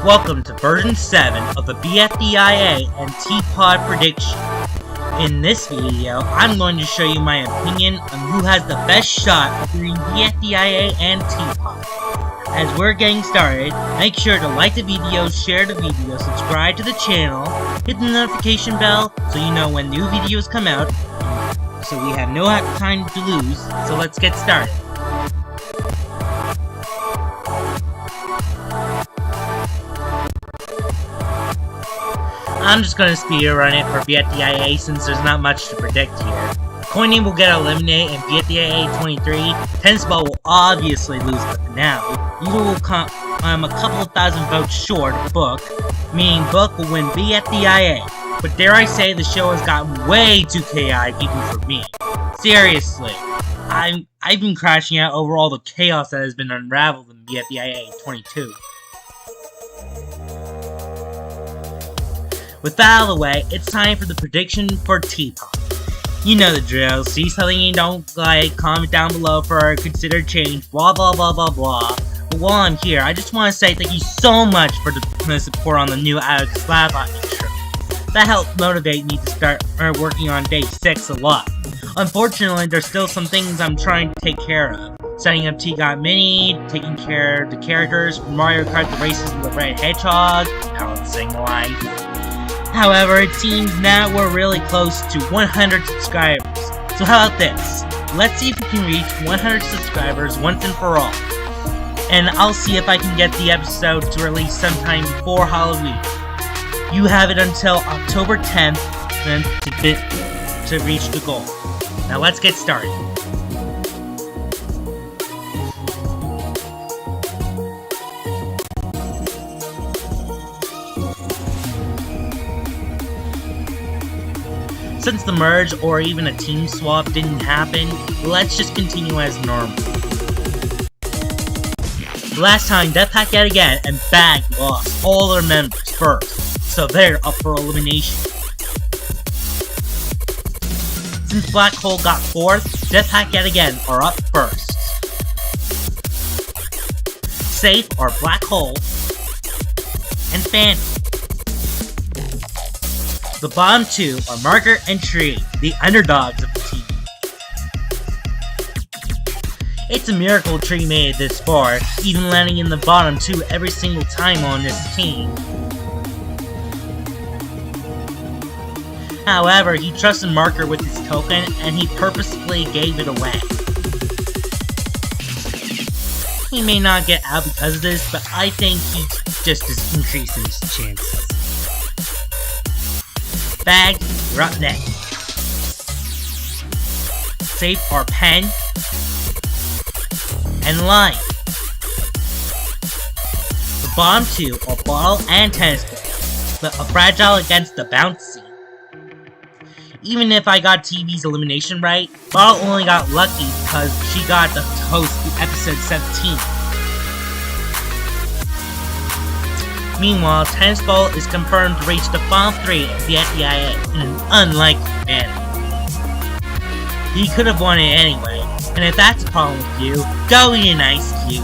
Welcome to version 7 of the BFDIA and TPOT prediction. In this video, I'm going to show you my opinion on who has the best shot of beating BFDIA and TPOT. As we're getting started, make sure to like the video, share the video, subscribe to the channel, hit the notification bell so you know when new videos come out, so we have no time to lose, so let's get started. I'm just gonna speedrun it for BFDIA since there's not much to predict here. Coiny will get eliminated and BFDIA 23. Tennis Ball will obviously lose, but for now, Eagle will come a couple of thousand votes short of Book, meaning Book will win BFDIA. But dare I say the show has gotten way too chaotic even for me. Seriously, I've been crashing out over all the chaos that has been unraveled in BFDIA 22. With that out of the way, it's time for the prediction for TPOT. You know the drill, see something you don't like, comment down below for a considered change, blah blah blah blah blah. But while I'm here, I just want to say thank you so much for the support on the new Alex Slavot intro. That helped motivate me to start working on day 6 a lot. Unfortunately, there's still some things I'm trying to take care of. Setting up TPOT Mini, taking care of the characters from Mario Kart the Races with the Red Hedgehog, balancing life. However, it seems now we're really close to 100 subscribers. So how about this? Let's see if we can reach 100 subscribers once and for all. And I'll see if I can get the episode to release sometime before Halloween. You have it until October 10th to reach the goal. Now let's get started. Since the merge or even a team swap didn't happen, let's just continue as normal. Last time, Deathpack yet again and Bag lost all their members first, so they're up for elimination. Since Black Hole got 4th, Deathpack yet again are up first. Safe are Black Hole and Fanny. The bottom 2 are Margaret and Tree, the underdogs of the team. It's a miracle Tree made it this far, even landing in the bottom 2 every single time on this team. However, he trusted Marker with his token, and he purposefully gave it away. He may not get out because of this, but I think he just is increasing his chances. Bag, you're up next. Safe are Pen and Line. The bottom 2 are Bottle and Tennis Ball, but are fragile against the bouncy. Even if I got TV's elimination right, Bottle only got lucky because she got to host the episode 17. Meanwhile, Tennis Ball is confirmed to reach the final 3 of the BFDIA in an unlikely manner. He could have won it anyway, and if that's a problem with you, go eat an ice cube.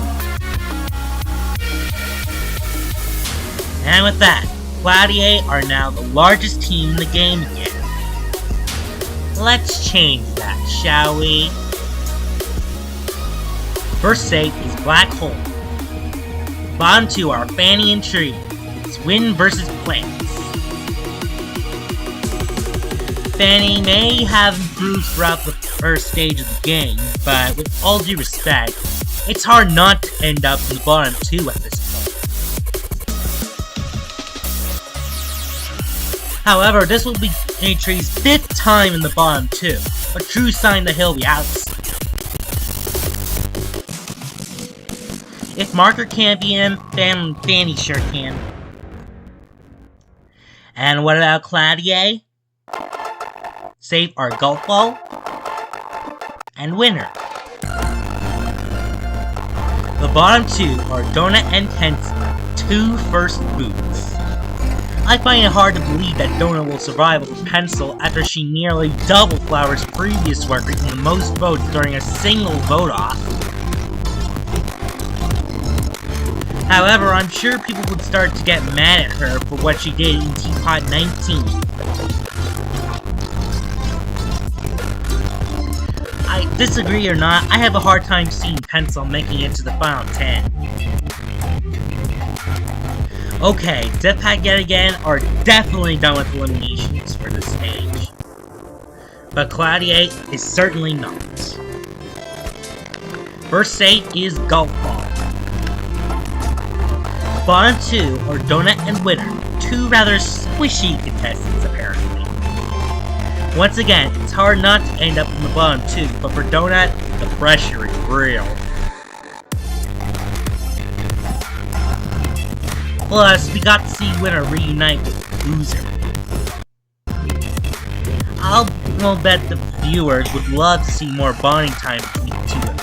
And with that, Cloudier are now the largest team in the game again. Let's change that, shall we? First safe is Black Hole. Bottom 2 are Fanny and Tree. It's Win versus Plants. Fanny may have improved throughout the first stage of the game, but with all due respect, it's hard not to end up in the bottom 2 at this point. However, this will be Tree's 5th time in the bottom 2, a true sign that he'll be out. If Marker can't beat him, then Fanny sure can. And what about Cloudier? Safe are Golf Ball and Winner. The bottom 2 are Donut and Tensi, 2 first boots. I find it hard to believe that Donut will survive with Pencil after she nearly doubled Flower's previous record in the most votes during a single vote-off. However, I'm sure people would start to get mad at her for what she did in TPOT 19. I disagree or not, I have a hard time seeing Pencil making it to the final 10. Okay, Deathpack yet again are definitely done with eliminations for this stage. But Gladiate is certainly not. First stage is Golf Ball. Bottom 2 are Donut and Winner, two rather squishy contestants apparently. Once again, it's hard not to end up in the bottom 2, but for Donut, the pressure is real. Plus, we got to see Winner reunite with Loser. I'll bet the viewers would love to see more bonding time between the two of them.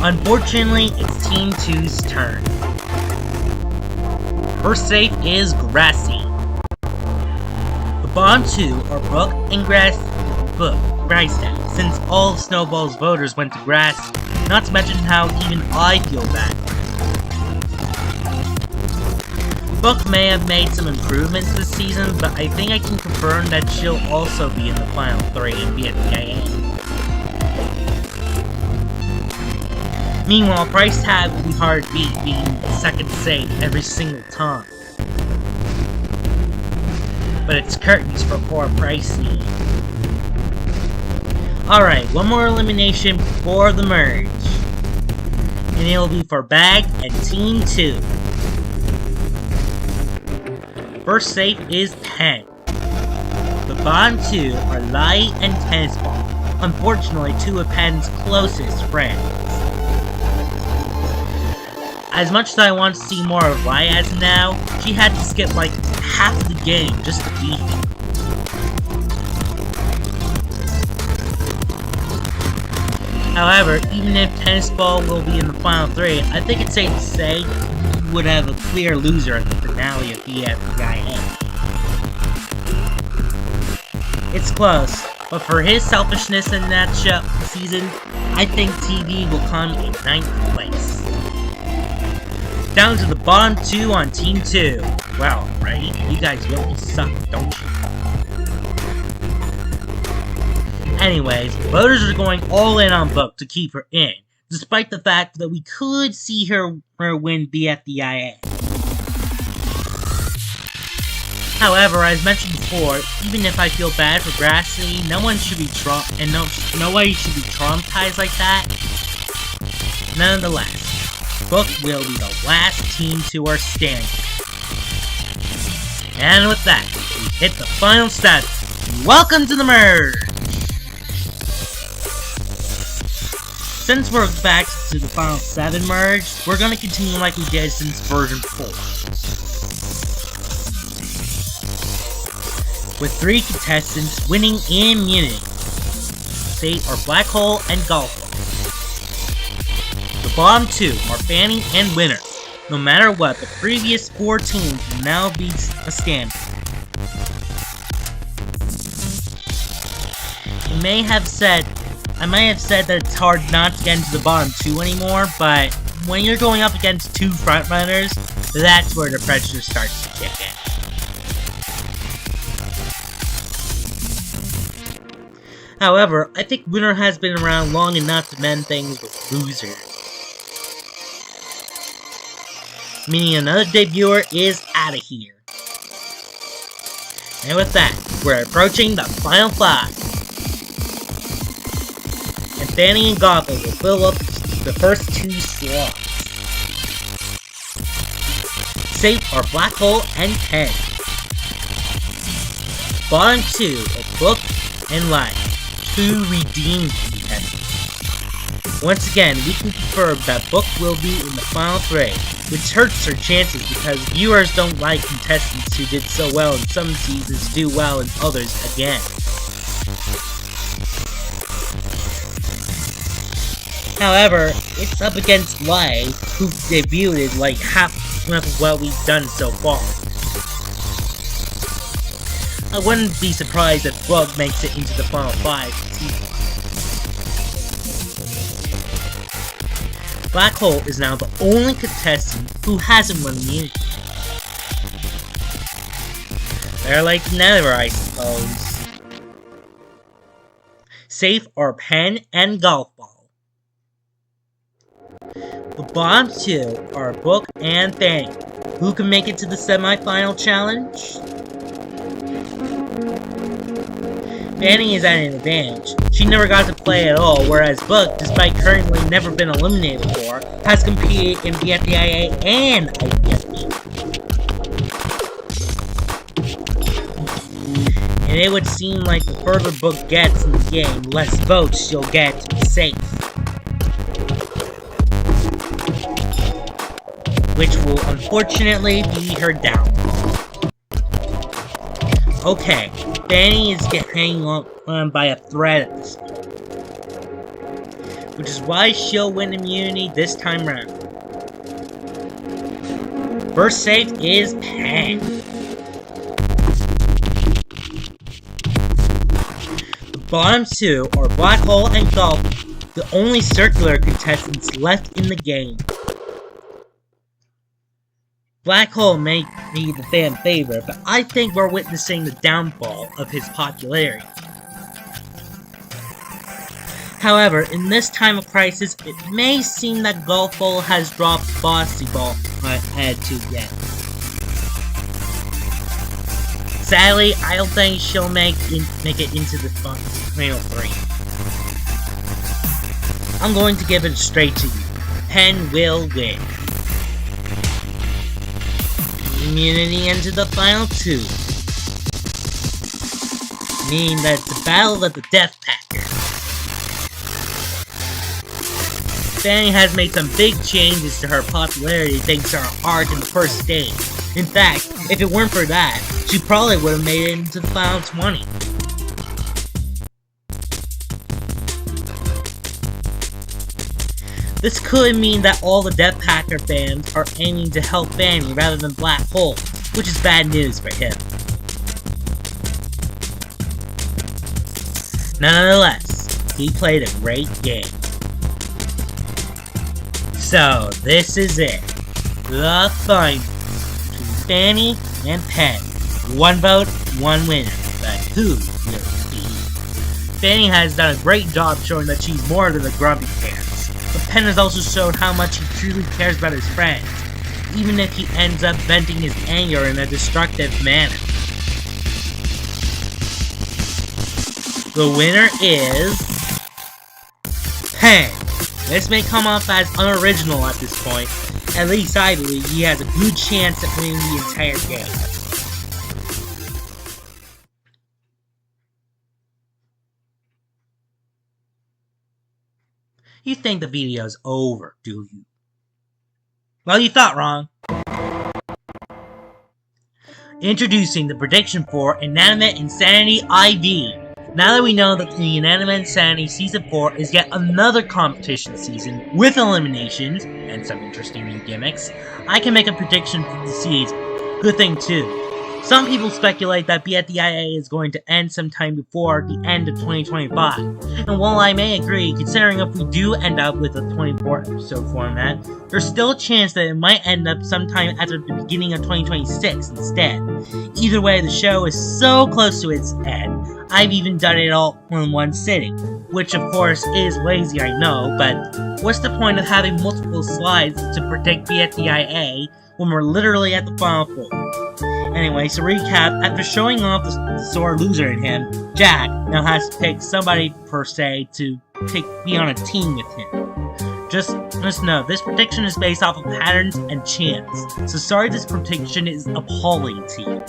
Unfortunately, it's Team 2's turn. First safe is Grassy. The bottom 2 are Brooke and Grystad, since all of Snowball's voters went to Grassy, not to mention how even I feel bad. Brooke may have made some improvements this season, but I think I can confirm that she'll also be in the final 3 in BFDIA. Meanwhile, Price Tag will be hard to beat, being second safe every single time. But it's curtains for poor Pricey. Alright, one more elimination before the merge. And it'll be for Bag and Team 2. First safe is Pen. The bottom 2 are Lai and Tennis Ball, unfortunately 2 of Pen's closest friends. As much as I want to see more of Lai as now, she had to skip like half of the game just to beat him. However, even if Tennis Ball will be in the final 3, I think it's safe to say you would have a clear loser at the finale of BFDIA. It's close, but for his selfishness in that season, I think TV will come in 9th place. Down to the bottom 2 on Team 2. Well, right? You guys really suck, don't you? Anyways, voters are going all in on Book to keep her in, despite the fact that we could see her win BFDIA. However, as mentioned before, even if I feel bad for Grassy, nobody should be traumatized like that. Nonetheless, Book will be the last team to our standing. And with that, we hit the final step. Welcome to the merge! Since we're back to the final 7 merge, we're gonna continue like we did since version 4. With 3 contestants winning immunity. They are Black Hole and Golf Ball. The bottom 2 are Fanny and Winner. No matter what, the previous 4 teams will now be a standard. I may have said that it's hard not to get into the bottom 2 anymore, but when you're going up against 2 frontrunners, that's where the pressure starts to kick in. However, I think Winner has been around long enough to mend things with losers. Meaning another debuter is out of here. And with that, we're approaching the final 5. And Fanny and Goblin will fill up the first 2 slots. Safe are Black Hole and Pen. Bottom 2 are Book and Light, 2 redeemed contestants. Once again, we can confirm that Book will be in the final 3, which hurts her chances because viewers don't like contestants who did so well in some seasons do well in others again. However, it's up against Lai, who debuted like half of what we've done so far. I wouldn't be surprised if Bug makes it into the final 5. Black Hole is now the only contestant who hasn't won immunity. They're like Nether, I suppose. Safe are pen and golf ball. The bottom two are Book and Fanny. Who can make it to the semi-final challenge? Fanny is at an advantage. She never got to play at all, whereas Book, despite currently never been eliminated before, has competed in BFDIA and TPOT. And it would seem like the further Book gets in the game, the less votes she'll get to be safe. Which will unfortunately be her downfall. Okay, Fanny is hanging on by a thread at this point. Which is why she'll win immunity this time around. First safe is Pen. The bottom two are Black Hole and Golf, the only circular contestants left in the game. Black Hole may be the fan favorite, but I think we're witnessing the downfall of his popularity. However, in this time of crisis, it may seem that Golf Ball has dropped Bossy Ball ahead too yet. Sadly, I don't think she'll make it into the final three. I'm going to give it straight to you. Pen will win. Immunity into the final two. Meaning that it's a battle of the Death Packers. Fanny has made some big changes to her popularity thanks to her art in the first stage. In fact, if it weren't for that, she probably would have made it into the final 20. This could mean that all the Death Packer fans are aiming to help Fanny rather than Black Hole, which is bad news for him. Nonetheless, he played a great game. So, this is it. The final between Fanny and Pen. One vote, one winner. But who will it be? Fanny has done a great job showing that she's more than a grumpy pants. But Pen has also shown how much he truly cares about his friends, even if he ends up venting his anger in a destructive manner. The winner is Pen. This may come off as unoriginal at this point. At least I believe he has a good chance at winning the entire game. You think the video's over, do you? Well, you thought wrong. Introducing the prediction for Inanimate Insanity IV. Now that we know that the Inanimate Insanity Season 4 is yet another competition season with eliminations and some interesting new gimmicks, I can make a prediction for the season. Good thing too. Some people speculate that BFDIA is going to end sometime before the end of 2025, and while I may agree, considering if we do end up with a 24-episode format, there's still a chance that it might end up sometime after the beginning of 2026 instead. Either way, the show is so close to its end, I've even done it all in one sitting, which of course is lazy, I know, but what's the point of having multiple slides to predict BFDIA when we're literally at the final four? Anyway, to recap, after showing off the sore loser in him, Jack now has to pick somebody, per se, to be on a team with him. Just know, this prediction is based off of patterns and chance, so sorry this prediction is appalling to you.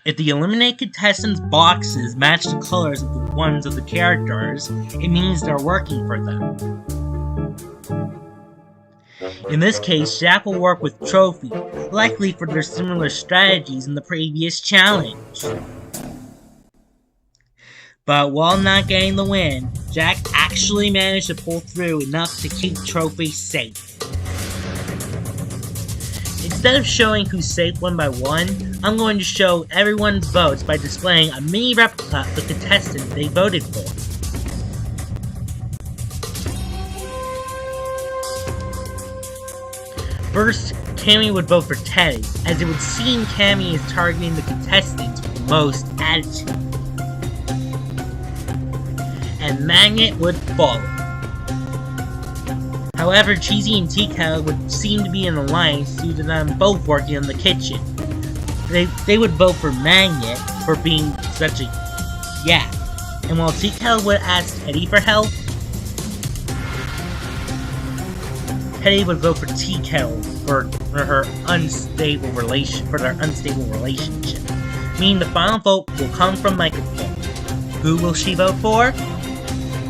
If the eliminated contestants' boxes match the colors of the ones of the characters, it means they're working for them. In this case, Jack will work with Trophy, likely for their similar strategies in the previous challenge. But while not getting the win, Jack actually managed to pull through enough to keep Trophy safe. It's instead of showing who's safe one by one, I'm going to show everyone's votes by displaying a mini replica of the contestant they voted for. First, Cammy would vote for Teddy, as it would seem Cammy is targeting the contestants with the most attitude. And Magnet would follow. However, Cheesy and Tika would seem to be in alliance due to them both working in the kitchen. They would vote for Magnet for being such a yak. And while Tika would ask Teddy for help, Teddy would vote for Tika for their unstable relationship, meaning the final vote will come from Microphone. Who will she vote for?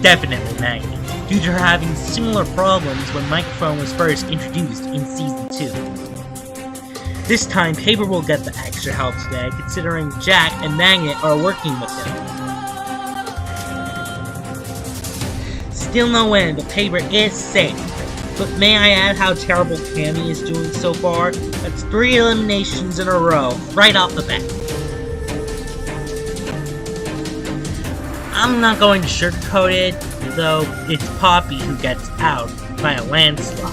Definitely Magnet, due to her having similar problems when Microphone was first introduced in Season 2. This time, Paper will get the extra help today, considering Jack and Magnet are working with him. Still no win, but Paper is safe. But may I add how terrible Cammy is doing so far? That's 3 eliminations in a row, right off the bat. I'm not going to sugarcoat it, though it's Poppy who gets out by a landslide.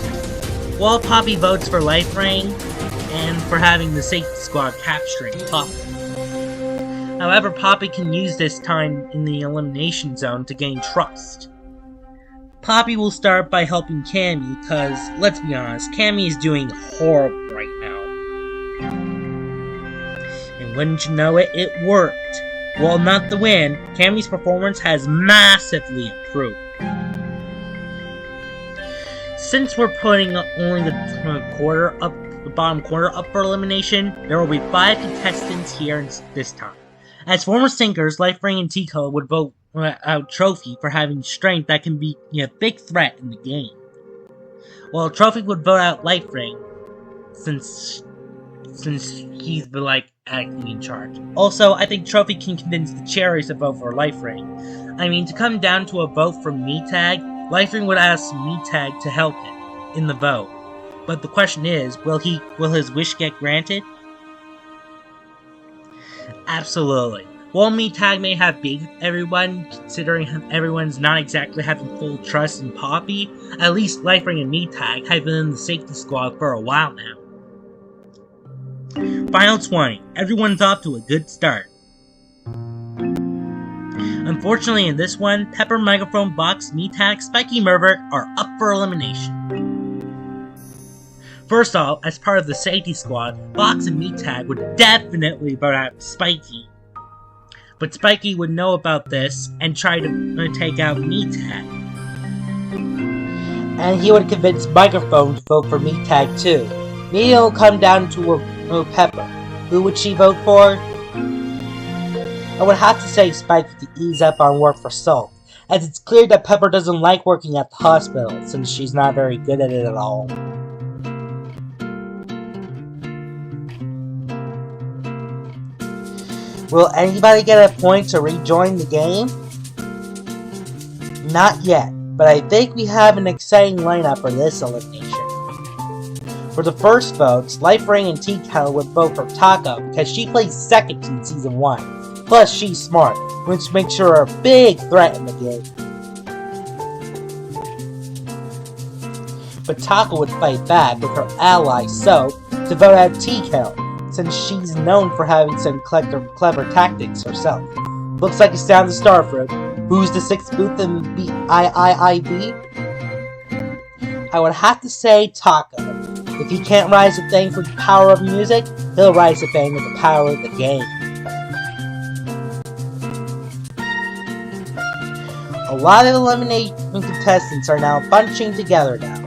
While Poppy votes for Life Ring, and for having the safety squad capturing Poppy. However, Poppy can use this time in the elimination zone to gain trust. Poppy will start by helping Cammy, because, let's be honest, Cammy is doing horrible right now. And wouldn't you know it, it worked. While not the win, Cammy's performance has massively improved. Since we're putting only the bottom quarter up for elimination, there will be 5 contestants here this time. As former sinkers, Life Ring and Tico would vote out Trophy for having strength that can be a big threat in the game. While Trophy would vote out Life Ring, since he's acting in charge. Also, I think Trophy can convince the Cherries to vote for Life Ring. I mean, to come down to a vote from Meatag, Life Ring would ask Meatag to help him in the vote. But the question is, will his wish get granted? Absolutely. While Meatag may have beat everyone, considering everyone's not exactly having full trust in Poppy, at least Life Ring and Meatag have been in the safety squad for a while now. Final 20. Everyone's off to a good start. Unfortunately in this one, Pepper, Microphone, Box, Meatag, Spiky, Mervert are up for elimination. First off, as part of the safety squad, Box and Meatag would definitely vote out Spiky. But Spiky would know about this and try to take out Meatag. And he would convince Microphone to vote for Meatag too. Maybe it'll come down to Pepper. Who would she vote for? I would have to say Spiky to ease up on work for Salt, as it's clear that Pepper doesn't like working at the hospital since she's not very good at it at all. Will anybody get a point to rejoin the game? Not yet, but I think we have an exciting lineup for this elimination. For the first votes, Life Ring and Tea Kettle would vote for Taco because she plays second in Season 1. Plus, she's smart, which makes her a big threat in the game. But Taco would fight back with her ally Soap to vote out Tea Kettle, since she's known for having some clever tactics herself. Looks like it's down to Starfruit. Who's the 6th booth in BIIIB? I would have to say Taco. If he can't rise to fame for the power of music, he'll rise to fame with the power of the game. A lot of elimination contestants are now bunching together now.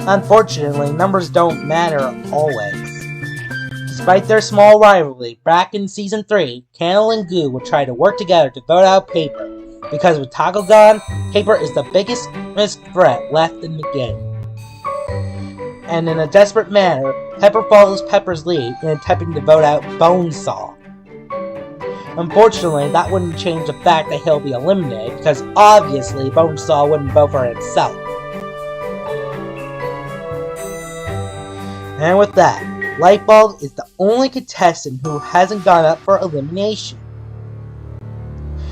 Unfortunately, numbers don't matter always. Despite their small rivalry, back in Season 3, Candle and Goo will try to work together to vote out Paper, because with Taco gone, Paper is the biggest threat left in the game. And in a desperate manner, Pepper follows Pepper's lead in attempting to vote out Bonesaw. Unfortunately, that wouldn't change the fact that he'll be eliminated, because obviously Bonesaw wouldn't vote for himself. And with that, Lightbulb is the only contestant who hasn't gone up for elimination.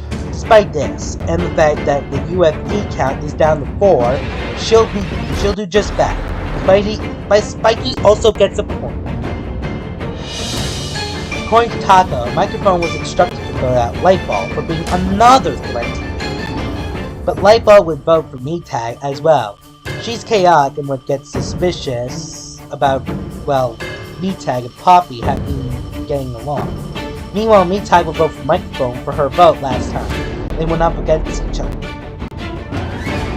Despite this, and the fact that the UFD count is down to 4, she'll do just that. Spiky also gets a point. According to Taco, Microphone was instructed to vote out Lightbulb for being another threat to me. But Lightbulb would vote for Metag as well. She's chaotic and would get suspicious about, well, Metag and Poppy have been getting along. Meanwhile, Metag will vote for Microphone for her vote last time. They went up against each other.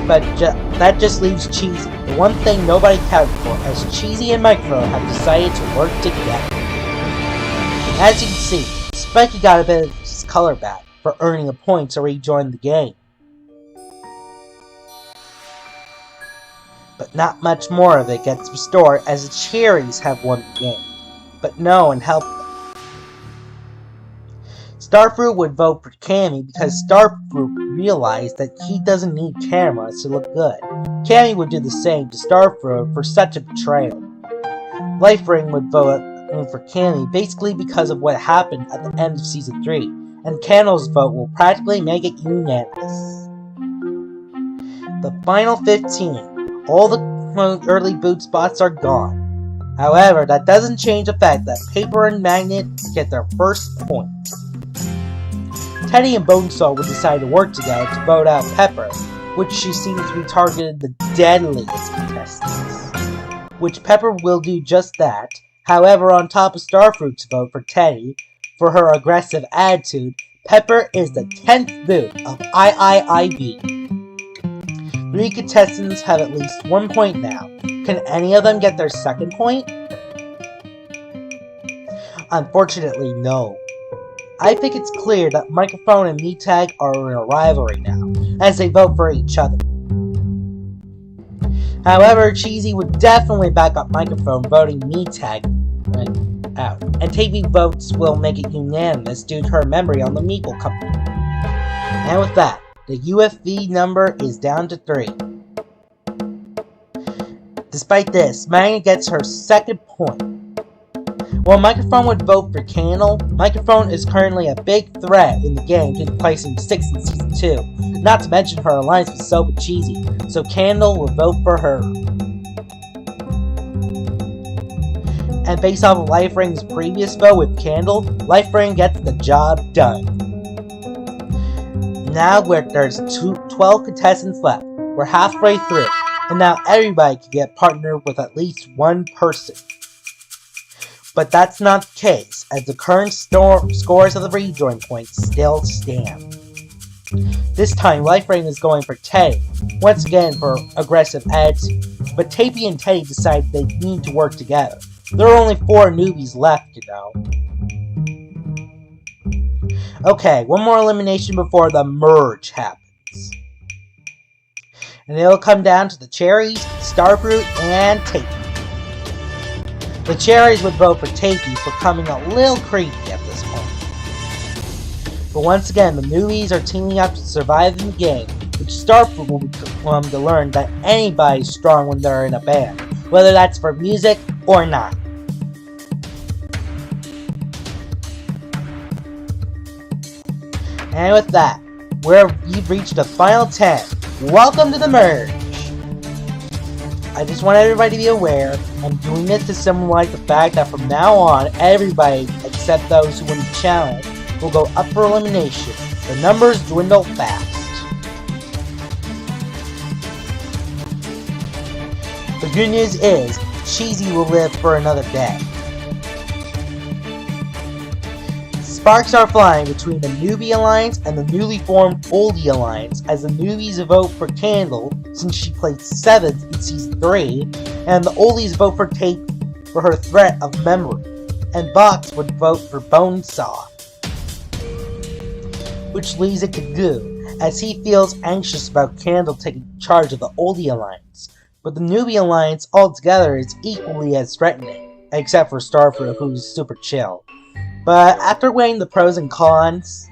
But that just leaves Cheesy, the one thing nobody counted for, as Cheesy and Microphone have decided to work together. As you can see, Spiky got a bit of his color back for earning a point to rejoin the game. But not much more of it gets restored as the Cherries have won the game. But no one helped them. Starfruit would vote for Cammy because Starfruit realized that he doesn't need cameras to look good. Cammy would do the same to Starfruit for such a betrayal. Lifering would vote for Cammy basically because of what happened at the end of Season 3, and Candle's vote will practically make it unanimous. The final 15, all the early boot spots are gone. However, that doesn't change the fact that Paper and Magnet get their first point. Teddy and Bonesaw would decide to work together to vote out Pepper, which she seems to be targeted the deadliest contestants. Which Pepper will do just that. However, on top of Starfruit's vote for Teddy, for her aggressive attitude, Pepper is the 10th boot of IIIB. 3 contestants have at least 1 point now. Can any of them get their second point? Unfortunately, no. I think it's clear that Microphone and Metag are in a rivalry now, as they vote for each other. However, Cheesy would definitely back up Microphone voting Metag out, and taping votes will make it unanimous due to her memory on the Meeple Company. And with that, the UFV number is down to 3. Despite this, Magnet gets her second point. While Microphone would vote for Candle, Microphone is currently a big threat in the game, getting placing 6th in Season 2, not to mention her alliance with Soap and Cheesy, so Candle will vote for her. And based off of Lifering's previous vote with Candle, Lifering gets the job done. Now there's 12 contestants left, we're halfway through, and now everybody can get partnered with at least one person. But that's not the case, as the current scores of the rejoin points still stand. This time, Lifering is going for Teddy, once again for aggressive attitude, but Tapey and Teddy decide they need to work together. There are only 4 newbies left, you know. Okay, one more elimination before the merge happens. And it'll come down to the Cherries, Starfruit, and Tapey. The Cherries would vote for Tapey for coming a little creepy at this point. But once again, the newbies are teaming up to survive in the game, which Starfruit will come to learn that anybody's strong when they're in a band, whether that's for music or not. And with that, you've reached the final 10. Welcome to the merge! I just want everybody to be aware, I'm doing this to symbolize the fact that from now on, everybody, except those who win the challenge, will go up for elimination. The numbers dwindle fast. The good news is, Cheesy will live for another day. Sparks are flying between the Newbie Alliance and the newly formed Oldie Alliance as the newbies vote for Candle since she placed 7th in Season 3, and the Oldies vote for Tape for her threat of memory, and Box would vote for Bonesaw, which leaves it to Goo, as he feels anxious about Candle taking charge of the Oldie Alliance, but the Newbie Alliance altogether is equally as threatening, except for Starfruit, who's super chill. But after weighing the pros and cons,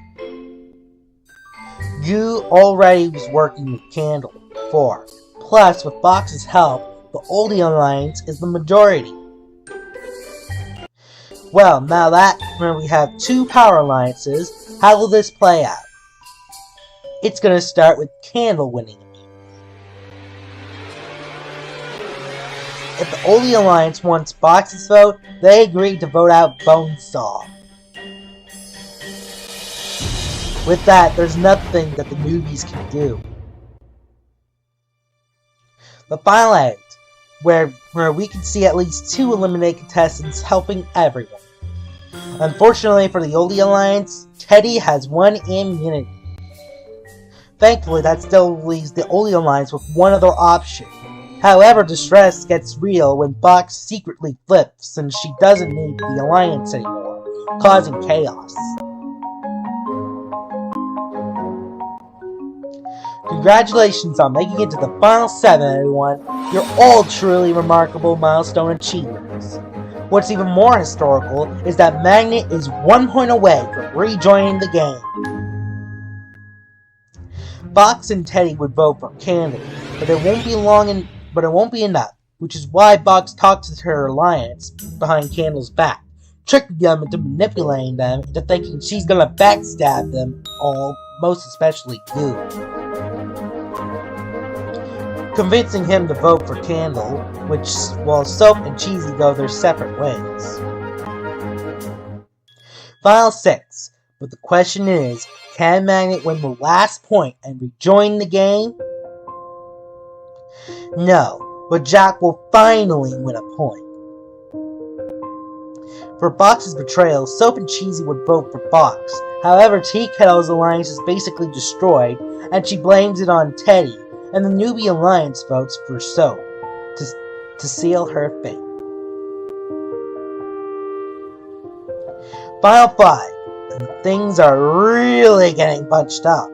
Goo already was working with Candle before. Plus, with Box's help, the Oldie Alliance is the majority. Well, now that when we have two power alliances, how will this play out? It's gonna start with Candle winning. If the Oli Alliance wants Box's vote, they agree to vote out Bonesaw. With that, there's nothing that the newbies can do. The final act, where we can see at least 2 eliminated contestants helping everyone. Unfortunately for the Oli Alliance, Teddy has 1 immunity. Thankfully, that still leaves the Oli Alliance with one other option. However, distress gets real when Box secretly flips since she doesn't need the Alliance anymore, causing chaos. Congratulations on making it to the final 7, everyone. You're all truly remarkable milestone achievers. What's even more historical is that Magnet is 1 point away from rejoining the game. Box and Teddy would vote for Candle, but it won't be enough, which is why Box talks to her alliance behind Candle's back, tricking them into manipulating them into thinking she's gonna backstab them all, most especially Goo. Convincing him to vote for Candle, while Soap and Cheesy go their separate ways. Final 6, but the question is, can Magnet win the last point and rejoin the game? No, but Jack will finally win a point. For Box's betrayal, Soap and Cheesy would vote for Box. However, Tea Kettle's alliance is basically destroyed, and she blames it on Teddy, and the newbie alliance votes for Soap to seal her fate. Final 5, and things are really getting bunched up.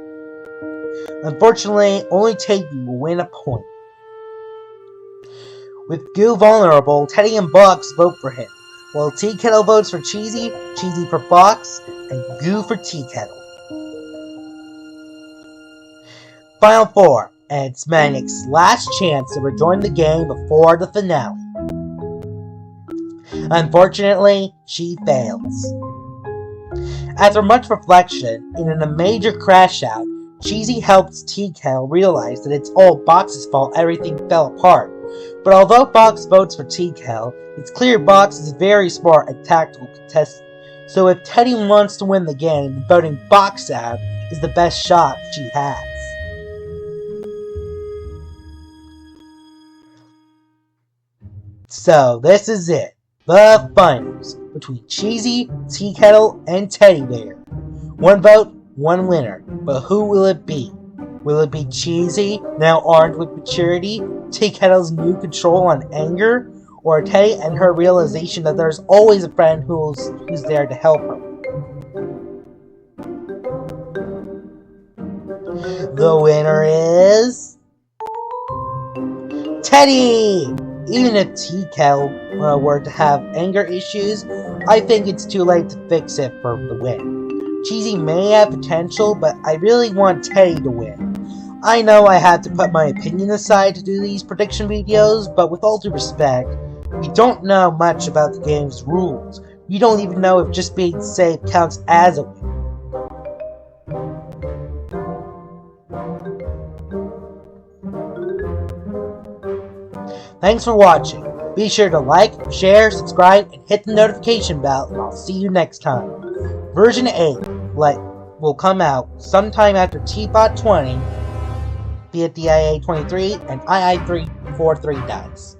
Unfortunately, only Teddy will win a point. With Goo vulnerable, Teddy and Box vote for him, while Tea Kettle votes for Cheesy, Cheesy for Box, and Goo for Tea Kettle. Final 4, and it's Magnet's last chance to rejoin the game before the finale. Unfortunately, she fails. After much reflection, and in a major crash out, Cheesy helps Tea Kettle realize that it's all Box's fault everything fell apart. But although Box votes for Tea Kettle, it's clear Box is very smart and tactical contestant. So if Teddy wants to win the game, voting Box out is the best shot she has. So this is it, the finals between Cheesy, Tea Kettle, and Teddy Bear. 1 vote, 1 winner, but who will it be? Will it be Cheesy, now armed with maturity, Tea Kettle's new control on anger, or Teddy and her realization that there's always a friend who's there to help her? The winner is Teddy! Even if Tea Kettle were to have anger issues, I think it's too late to fix it for the win. Cheesy may have potential, but I really want Teddy to win. I know I have to put my opinion aside to do these prediction videos, but with all due respect, we don't know much about the game's rules. We don't even know if just being safe counts as a win. Thanks for watching. Be sure to like, share, subscribe, and hit the notification bell, and I'll see you next time. Version 8 will come out sometime after TPOT 20, BFDIA 23, and II343 does.